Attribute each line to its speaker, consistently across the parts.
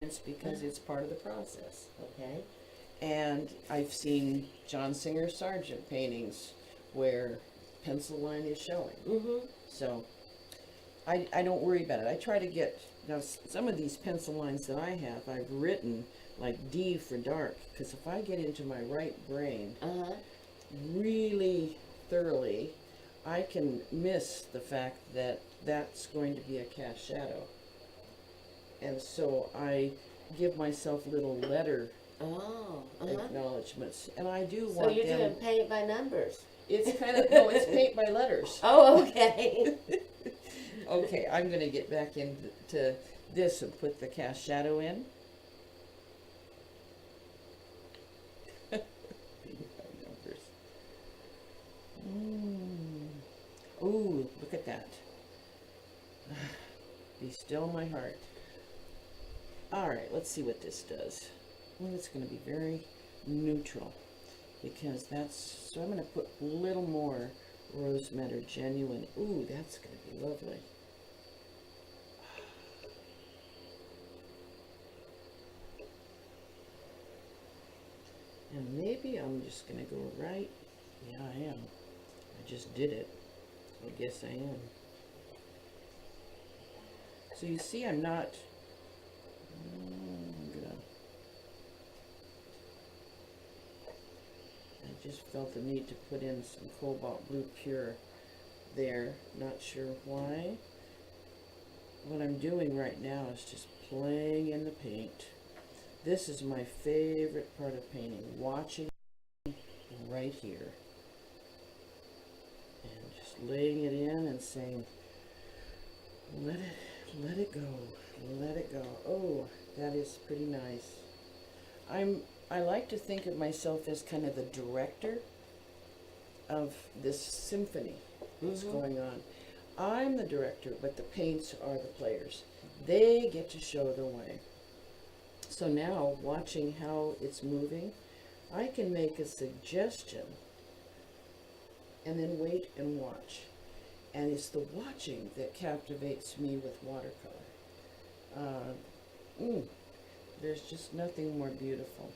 Speaker 1: It's because it's part of the process.
Speaker 2: Okay.
Speaker 1: And I've seen John Singer Sargent paintings where pencil line is showing.
Speaker 2: Mm-hmm.
Speaker 1: So I don't worry about it. I try to get, now some of these pencil lines that I have, I've written like D for dark, because if I get into my right brain
Speaker 2: Uh-huh.
Speaker 1: really thoroughly, I can miss the fact that that's going to be a cast shadow. And so I give myself little letter
Speaker 2: Oh. Uh-huh.
Speaker 1: acknowledgments, and I do
Speaker 2: So
Speaker 1: want
Speaker 2: you're
Speaker 1: them.
Speaker 2: doing paint by numbers.
Speaker 1: It's kind of, no, it's paint by letters.
Speaker 2: Oh, okay.
Speaker 1: Okay, I'm going to get back into this and put the cast shadow in. Ooh, look at that. Be still my heart. All right, let's see what this does. Well, it's going to be very neutral because that's, so I'm going to put a little more Rose Madder Genuine. Ooh, that's going to be lovely. And maybe I'm just going to go right. Yeah, I am. I just did it. I guess I am. So you see, I'm not. I'm gonna. I just felt the need to put in some Cobalt Blue Pure there. Not sure why. What I'm doing right now is just playing in the paint. This is my favorite part of painting, watching right here. And just laying it in and saying, let it go, let it go. Oh, that is pretty nice. I like to think of myself as kind of the director of this symphony that's going on. I'm the director, but the paints are the players. They get to show the way. So now, watching how it's moving, I can make a suggestion and then wait and watch. And it's the watching that captivates me with watercolor. There's just nothing more beautiful.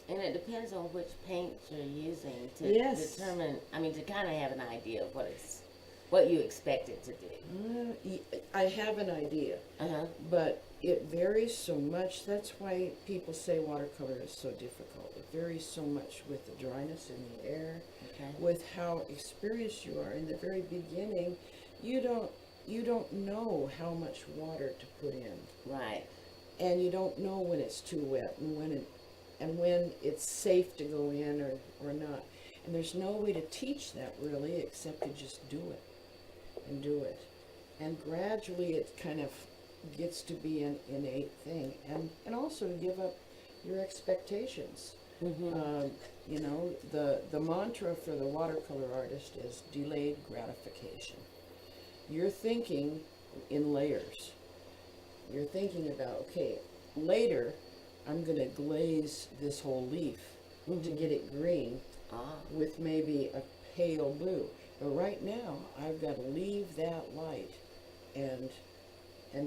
Speaker 2: And it depends on which paints you're using to
Speaker 1: Yes.
Speaker 2: determine, I mean, to kind of have an idea of what you expect it to do.
Speaker 1: I have an idea,
Speaker 2: Uh-huh.
Speaker 1: but it varies so much. That's why people say watercolor is so difficult. It varies so much with the dryness in the air,
Speaker 2: Okay.
Speaker 1: with how experienced you are. In the very beginning, you don't know how much water to put in,
Speaker 2: Right.
Speaker 1: and you don't know when it's too wet and when it's safe to go in or not. And there's no way to teach that really, except to just do it and do it. And gradually it kind of gets to be an innate thing, and also give up your expectations.
Speaker 2: Mm-hmm.
Speaker 1: You know, the mantra for the watercolor artist is delayed gratification. You're thinking in layers. You're thinking about, okay, later I'm going to glaze this whole leaf to get it green with maybe a pale blue. But right now, I've got to leave that light and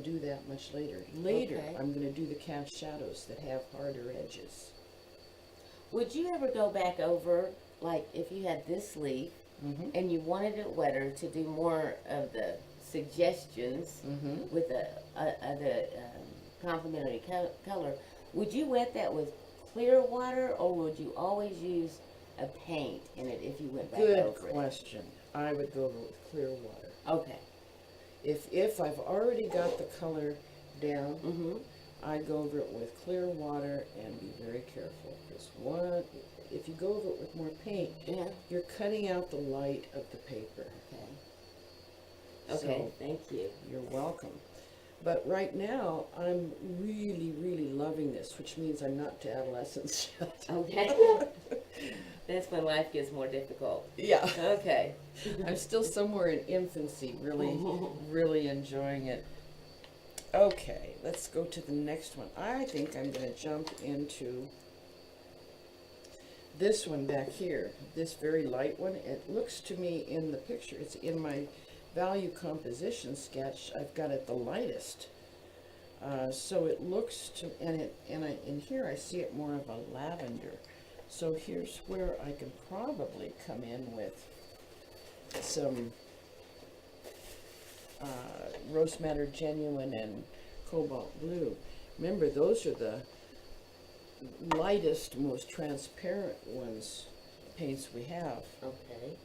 Speaker 1: do that much later. Later,
Speaker 2: Okay.
Speaker 1: I'm going to do the cast shadows that have harder edges.
Speaker 2: Would you ever go back over, like, if you had this leaf and you wanted it wetter to do more of the suggestions with the complementary color, would you wet that with clear water, or would you always use a paint in it if you went back
Speaker 1: Good
Speaker 2: over
Speaker 1: question. I would go with clear water.
Speaker 2: it? Okay.
Speaker 1: If I've already got the color down,
Speaker 2: Mm-hmm.
Speaker 1: I go over it with clear water and be very careful. Because if you go over it with more paint,
Speaker 2: Yeah.
Speaker 1: you're cutting out the light of the paper.
Speaker 2: Okay. Okay,
Speaker 1: So,
Speaker 2: thank you.
Speaker 1: you're welcome. But right now, I'm really, really loving this, which means I'm not to adolescence yet.
Speaker 2: Okay. That's when life gets more difficult.
Speaker 1: Yeah.
Speaker 2: Okay.
Speaker 1: I'm still somewhere in infancy, really, really enjoying it. Okay, let's go to the next one. I think I'm going to jump into this one back here, this very light one. It looks to me in the picture, it's in my value composition sketch, I've got it the lightest. So it looks to, in here I see it more of a lavender. So here's where I can probably come in with some Rose Madder Genuine and Cobalt Blue. Remember, those are the lightest, most transparent paints we have.
Speaker 2: Okay.